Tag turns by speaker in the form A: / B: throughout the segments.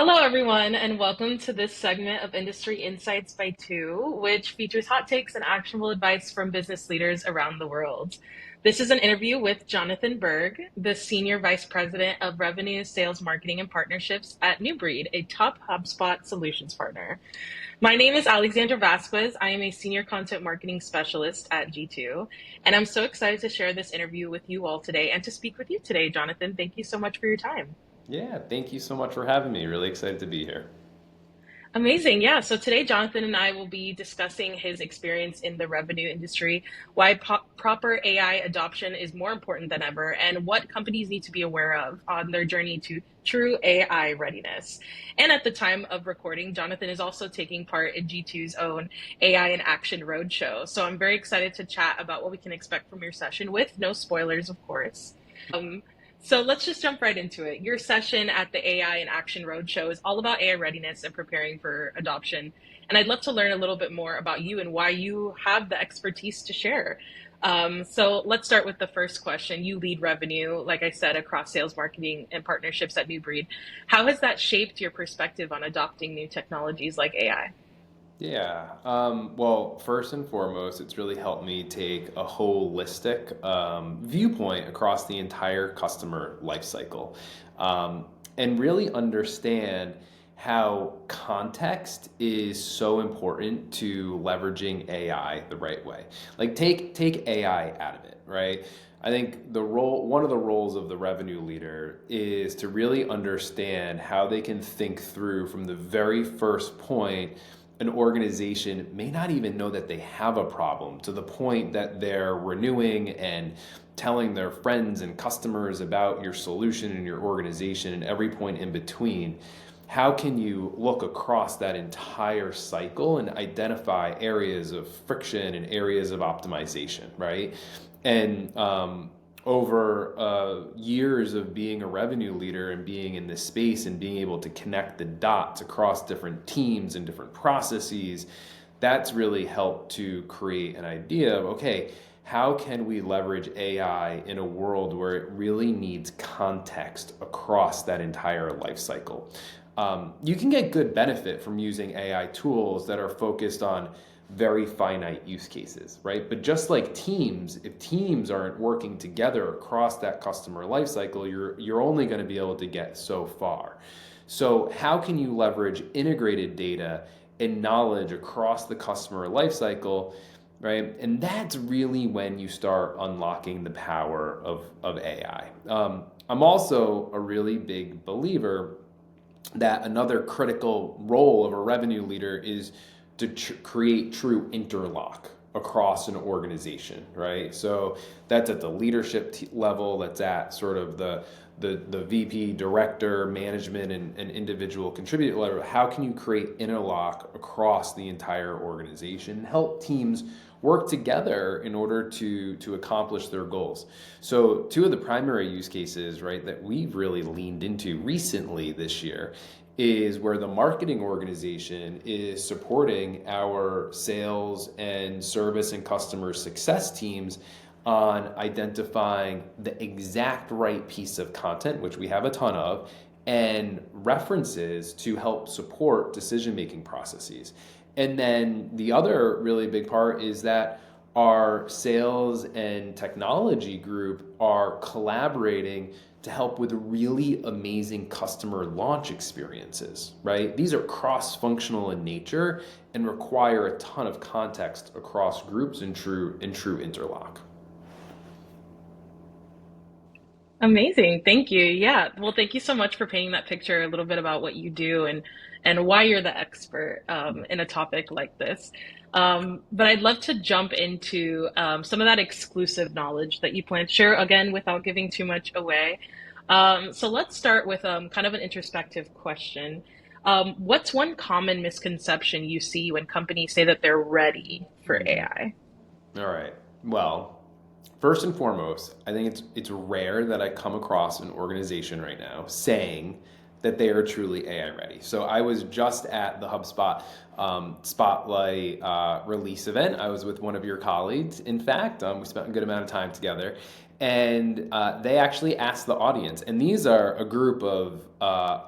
A: Hello, everyone, and welcome to this segment of Industry Insights by Two, which features hot takes and actionable advice from business leaders around the world. This is an interview with Jonathan Burg, the Senior Vice President of Revenue, Sales, Marketing, and Partnerships at New Breed, a top Hubspot Solutions partner. My name is Alexandra Vasquez. I am a Senior Content Marketing Specialist at G2, and I'm so excited to share this interview with you all today and to speak with you today, Jonathan. Thank you so much for your time.
B: Yeah, thank you so much for having me. Really excited to be here.
A: Amazing. Yeah. So today, Jonathan and I will be discussing his experience in the revenue industry, why proper AI adoption is more important than ever, and what companies need to be aware of on their journey to true AI readiness. And at the time of recording, Jonathan is also taking part in G2's own AI in Action Roadshow. So I'm very excited to chat about what we can expect from your session with no spoilers, of course. Um, so let's just jump right into it. Your session at the AI in Action Roadshow is all about AI readiness and preparing for adoption. And I'd love to learn a little bit more about you and why you have the expertise to share. So let's start with the first question. You lead revenue, like I said, across sales, marketing, and partnerships at New Breed. How has that shaped your perspective on adopting new technologies like AI?
B: Well, first and foremost, it's really helped me take a holistic viewpoint across the entire customer lifecycle, and really understand how context is so important to leveraging AI the right way. Like take AI out of it, right? I think one of the roles of the revenue leader is to really understand how they can think through from the very first point an organization may not even know that they have a problem to the point that they're renewing and telling their friends and customers about your solution and your organization and every point in between. How can you look across that entire cycle and identify areas of friction and areas of optimization, right? And over years of being a revenue leader and being in this space and being able to connect the dots across different teams and different processes, that's really helped to create an idea of, okay, how can we leverage AI in a world where it really needs context across that entire life cycle? You can get good benefit from using AI tools that are focused on very finite use cases, right? But just like teams, if teams aren't working together across that customer lifecycle, you're only going to be able to get so far. So how can you leverage integrated data and knowledge across the customer lifecycle, right? And that's really when you start unlocking the power of AI. I'm also a really big believer that another critical role of a revenue leader is to create true interlock across an organization, right? So that's at the leadership level, that's at sort of the VP, director, management, and individual contributor level. How can you create interlock across the entire organization and help teams work together in order to accomplish their goals? So two of the primary use cases, right, that we've really leaned into recently this year is where the marketing organization is supporting our sales and service and customer success teams on identifying the exact right piece of content, which we have a ton of, and references to help support decision-making processes. And then the other really big part is that our sales and technology group are collaborating to help with really amazing customer launch experiences, right? These are cross-functional in nature and require a ton of context across groups and true interlock.
A: Amazing. Thank you. Yeah. Well, thank you so much for painting that picture a little bit about what you do and why you're the expert in a topic like this. But I'd love to jump into some of that exclusive knowledge that you plan to share, again, without giving too much away. So let's start with kind of an introspective question. What's one common misconception you see when companies say that they're ready for
B: Mm.
A: AI?
B: All right. Well, first and foremost, I think it's rare that I come across an organization right now saying that they are truly AI ready. So I was just at the HubSpot Spotlight release event. I was with one of your colleagues. In fact, we spent a good amount of time together. And they actually asked the audience, and these are a group of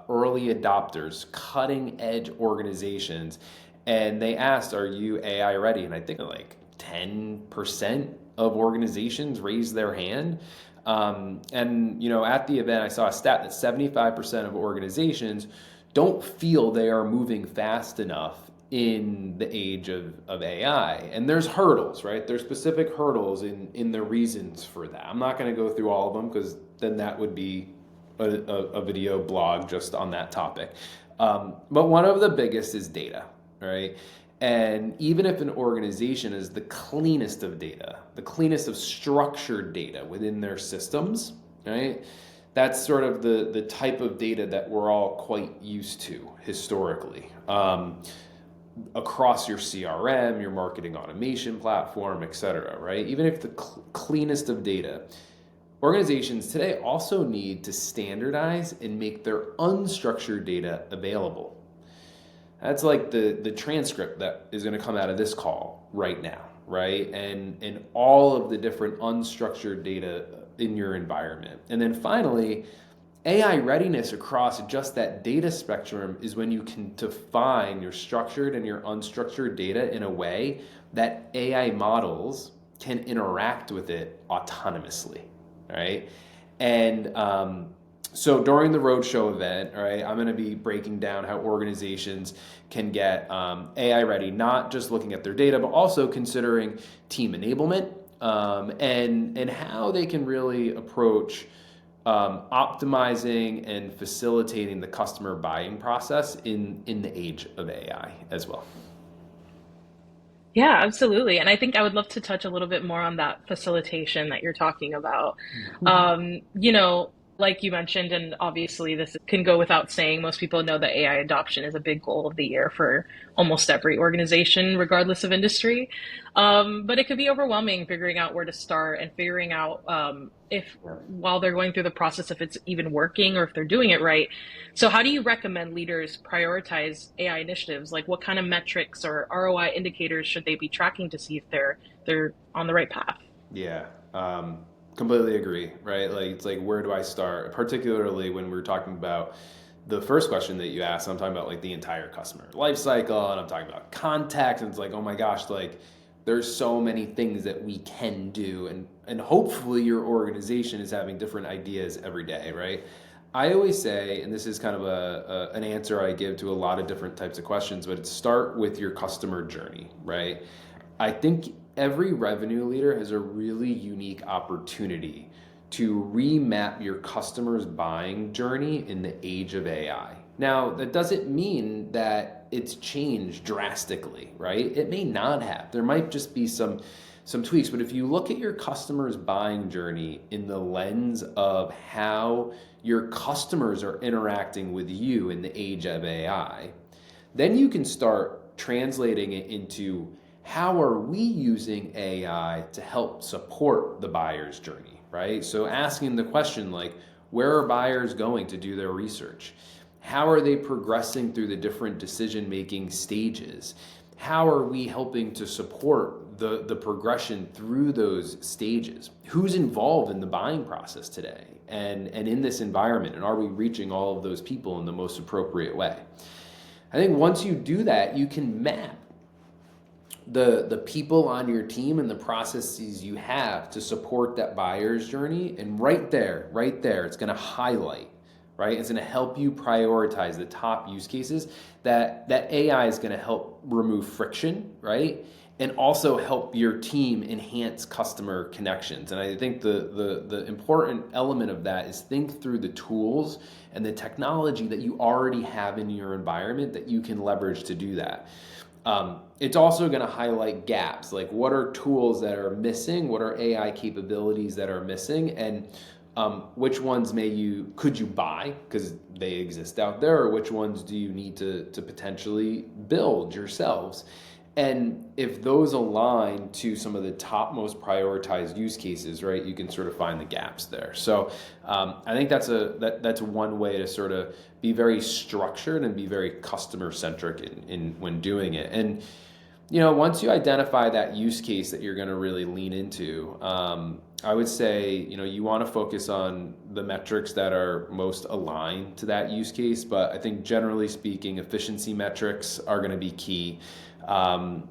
B: early adopters, cutting edge organizations, and they asked, "Are you AI ready?" And I think like 10% of organizations raised their hand. And at the event, I saw a stat that 75% of organizations don't feel they are moving fast enough in the age of AI. And there's hurdles, right? There's specific hurdles in the reasons for that. I'm not going to go through all of them because then that would be a video blog just on that topic. But one of the biggest is data, right? And even if an organization is the cleanest of data, the cleanest of structured data within their systems, right? That's sort of the type of data that we're all quite used to historically. Across your CRM, your marketing automation platform, et cetera, right? Even if the cleanest of data, organizations today also need to standardize and make their unstructured data available. That's like the transcript that is going to come out of this call right now, right? And all of the different unstructured data in your environment. And then finally, AI readiness across just that data spectrum is when you can define your structured and your unstructured data in a way that AI models can interact with it autonomously, right? And so during the roadshow event, right, I'm going to be breaking down how organizations can get AI ready, not just looking at their data, but also considering team enablement and how they can really approach optimizing and facilitating the customer buying process in the age of AI as well.
A: Yeah, absolutely. And I think I would love to touch a little bit more on that facilitation that you're talking about. Like you mentioned, and obviously this can go without saying, most people know that AI adoption is a big goal of the year for almost every organization, regardless of industry. But it could be overwhelming figuring out where to start and figuring out if while they're going through the process, if it's even working or if they're doing it right. So how do you recommend leaders prioritize AI initiatives? Like what kind of metrics or ROI indicators should they be tracking to see if they're on the right path?
B: Yeah, completely agree, right? Like it's like where do I start? Particularly when we're talking about the first question that you asked, I'm talking about like the entire customer life cycle, and I'm talking about context, and it's like, oh my gosh, like there's so many things that we can do, and hopefully your organization is having different ideas every day, right? I always say, and this is kind of an answer I give to a lot of different types of questions, but it's start with your customer journey, right? I think every revenue leader has a really unique opportunity to remap your customer's buying journey in the age of AI. Now, that doesn't mean that it's changed drastically, right? It may not have. There might just be some tweaks, but if you look at your customer's buying journey in the lens of how your customers are interacting with you in the age of AI, then you can start translating it into how are we using AI to help support the buyer's journey, right? So asking the question like, where are buyers going to do their research? How are they progressing through the different decision-making stages? How are we helping to support the progression through those stages? Who's involved in the buying process today and in this environment? And are we reaching all of those people in the most appropriate way? I think once you do that, you can map the people on your team and the processes you have to support that buyer's journey. And right there, it's going to highlight, right? It's going to help you prioritize the top use cases that AI is going to help remove friction, right? And also help your team enhance customer connections. And I think the important element of that is think through the tools and the technology that you already have in your environment that you can leverage to do that. It's also going to highlight gaps, like what are tools that are missing, what are AI capabilities that are missing, and which ones could you buy because they exist out there, or which ones do you need to potentially build yourselves? And if those align to some of the top most prioritized use cases, right, you can sort of find the gaps there. So I think that's one way to sort of be very structured and be very customer centric in when doing it. And Once you identify that use case that you're going to really lean into, I would say, you want to focus on the metrics that are most aligned to that use case. But I think generally speaking, efficiency metrics are going to be key. Um,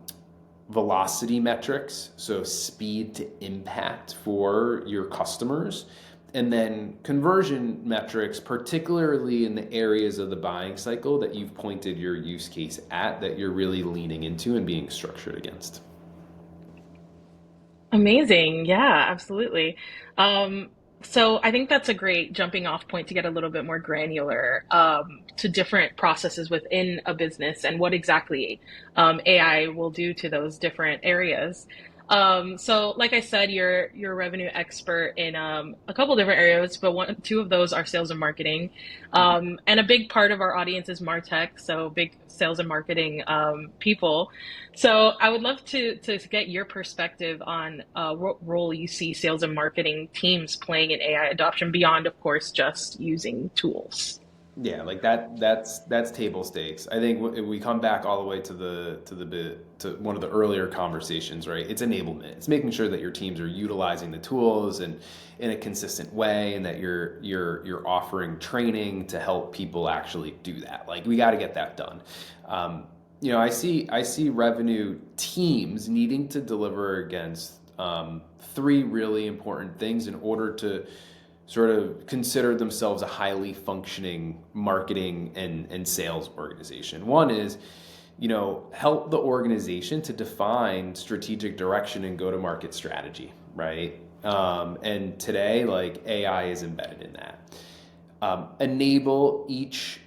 B: Velocity metrics, so speed to impact for your customers, and then conversion metrics, particularly in the areas of the buying cycle that you've pointed your use case at, that you're really leaning into and being structured against.
A: Amazing. Yeah, absolutely. Um, so I think that's a great jumping off point to get a little bit more granular to different processes within a business and what exactly AI will do to those different areas. So, like I said, you're a revenue expert in a couple different areas, but two of those are sales and marketing. And a big part of our audience is Martech, so big sales and marketing people. So I would love to get your perspective on what role you see sales and marketing teams playing in AI adoption beyond, of course, just using tools.
B: Yeah, like that's table stakes. I think we come back all the way to to one of the earlier conversations, right? It's enablement. It's making sure that your teams are utilizing the tools and in a consistent way, and that you're offering training to help people actually do that. Like we got to get that done. I see revenue teams needing to deliver against three really important things in order to sort of consider themselves a highly functioning marketing and sales organization. One is, help the organization to define strategic direction and go to market strategy, right? And today, like AI is embedded in that. Enable each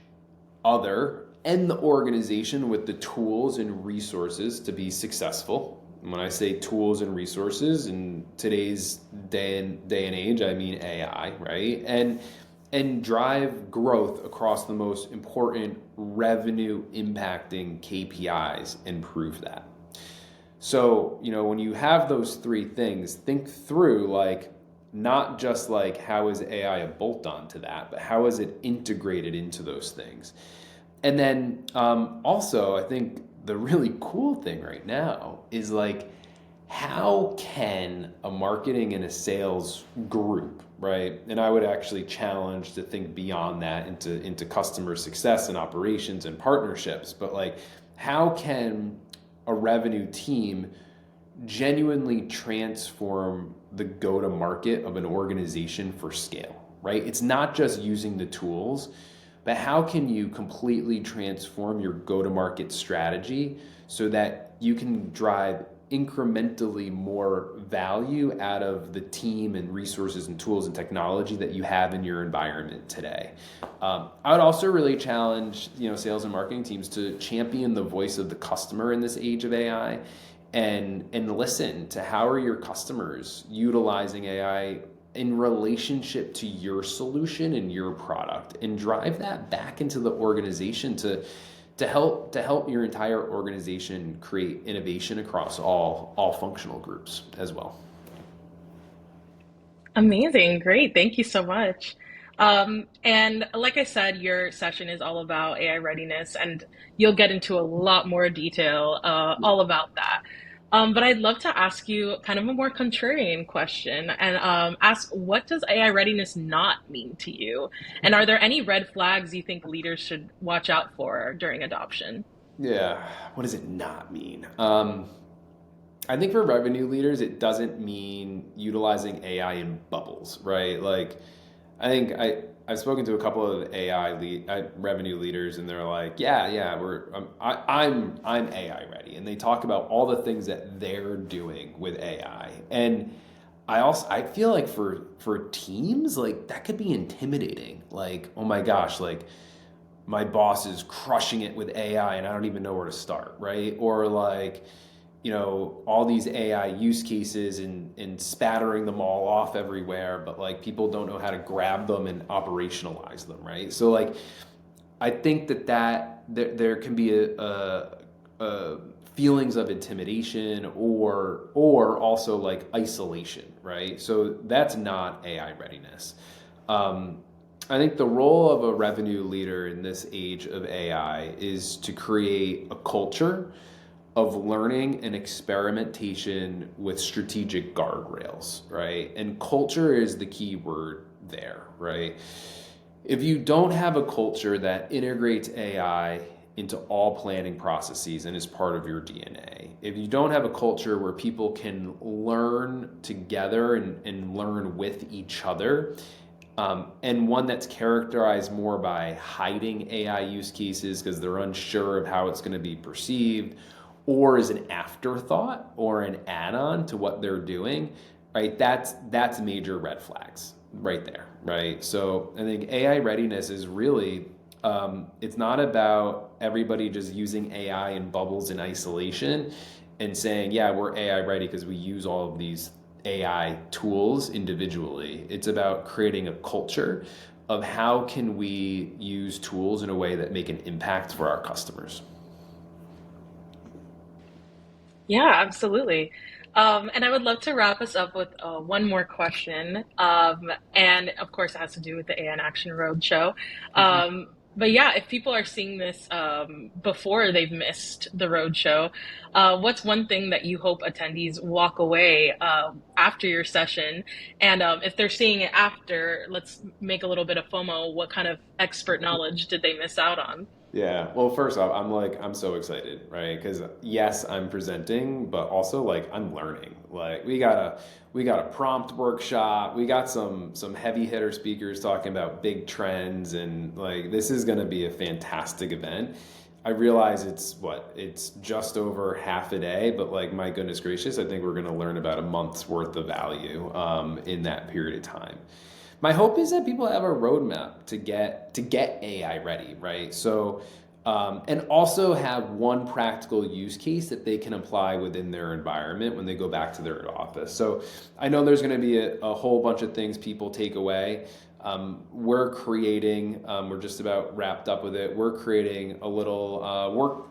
B: other and the organization with the tools and resources to be successful. When I say tools and resources in today's day and age, I mean AI, right? And drive growth across the most important revenue impacting KPIs and prove that. So, when you have those three things, think through like not just like how is AI a bolt on to that, but how is it integrated into those things? And then also, I think the really cool thing right now is like, how can a marketing and a sales group, right? And I would actually challenge to think beyond that into customer success and operations and partnerships. But like, how can a revenue team genuinely transform the go to market of an organization for scale, right? It's not just using the tools, but how can you completely transform your go to market strategy so that you can drive incrementally more value out of the team and resources and tools and technology that you have in your environment today. I would also really challenge sales and marketing teams to champion the voice of the customer in this age of AI, and listen to how are your customers utilizing AI in relationship to your solution and your product, and drive that back into the organization to help your entire organization create innovation across all functional groups as well.
A: Amazing. Great. Thank you so much. And like I said, your session is all about AI readiness, and you'll get into a lot more detail all about that. But I'd love to ask you kind of a more contrarian question and ask, what does AI readiness not mean to you? And are there any red flags you think leaders should watch out for during adoption?
B: Yeah, what does it not mean? I think for revenue leaders, it doesn't mean utilizing AI in bubbles, right? Like, I think I've spoken to a couple of revenue leaders, and they're like, yeah, I'm AI ready, and they talk about all the things that they're doing with AI, and I feel like for teams, like that could be intimidating. Like, oh my gosh, like my boss is crushing it with AI and I don't even know where to start, right? Or like, all these AI use cases and spattering them all off everywhere, but like people don't know how to grab them and operationalize them, right? So like, I think that there can be a feelings of intimidation or also like isolation, right? So that's not AI readiness. Um, I think the role of a revenue leader in this age of AI is to create a culture of learning and experimentation with strategic guardrails, right? And culture is the key word there, right? If you don't have a culture that integrates AI into all planning processes and is part of your DNA, if you don't have a culture where people can learn together and learn with each other, and one that's characterized more by hiding AI use cases because they're unsure of how it's going to be perceived, or as an afterthought or an add-on to what they're doing, right? That's major red flags right there, right? So I think AI readiness is really it's not about everybody just using AI in bubbles in isolation and saying, yeah, we're AI ready because we use all of these AI tools individually. It's about creating a culture of how can we use tools in a way that make an impact for our customers.
A: Yeah, absolutely. And I would love to wrap us up with one more question. And of course, it has to do with the AN Action Roadshow. But yeah, if people are seeing this before they've missed the roadshow, what's one thing that you hope attendees walk away after your session? And if they're seeing it after, let's make a little bit of FOMO. What kind of expert knowledge did they miss out on?
B: Yeah. Well, first off, I'm so excited, right? Because yes, I'm presenting, but also like I'm learning. Like we got a prompt workshop. We got some heavy hitter speakers talking about big trends, and like this is going to be a fantastic event. I realize it's just over half a day, but like my goodness gracious, I think we're going to learn about a month's worth of value in that period of time. My hope is that people have a roadmap to get AI ready, right? So, and also have one practical use case that they can apply within their environment when they go back to their office. So, I know there's going to be a whole bunch of things people take away. We're just about wrapped up with it. We're creating a little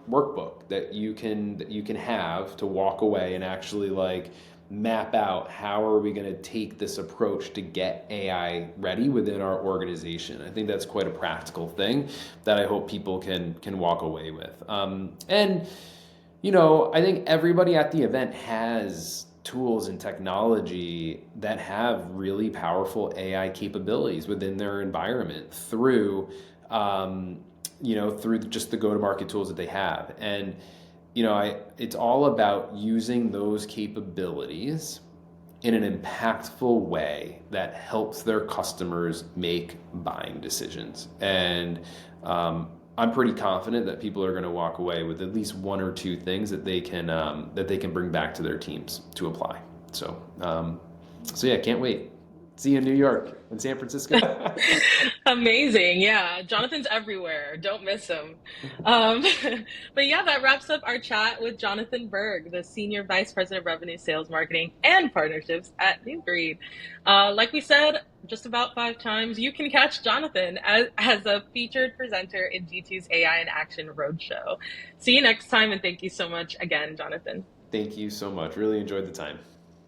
B: workbook that you can have to walk away and actually like map out how are we going to take this approach to get AI ready within our organization. I think that's quite a practical thing that I hope people can walk away with. And I think everybody at the event has tools and technology that have really powerful AI capabilities within their environment through just the go-to-market tools that they have. And it's all about using those capabilities in an impactful way that helps their customers make buying decisions. And I'm pretty confident that people are going to walk away with at least one or two things that they can bring back to their teams to apply. So yeah, can't wait. See you in New York and San Francisco.
A: Amazing. Yeah. Jonathan's everywhere. Don't miss him. Um, but yeah, that wraps up our chat with Jonathan Burg, the Senior Vice President of Revenue, Sales, Marketing, and Partnerships at New Breed. Like we said just about 5 times, you can catch Jonathan as a featured presenter in G2's AI in Action Roadshow. See you next time, and thank you so much again, Jonathan.
B: Thank you so much. Really enjoyed the time.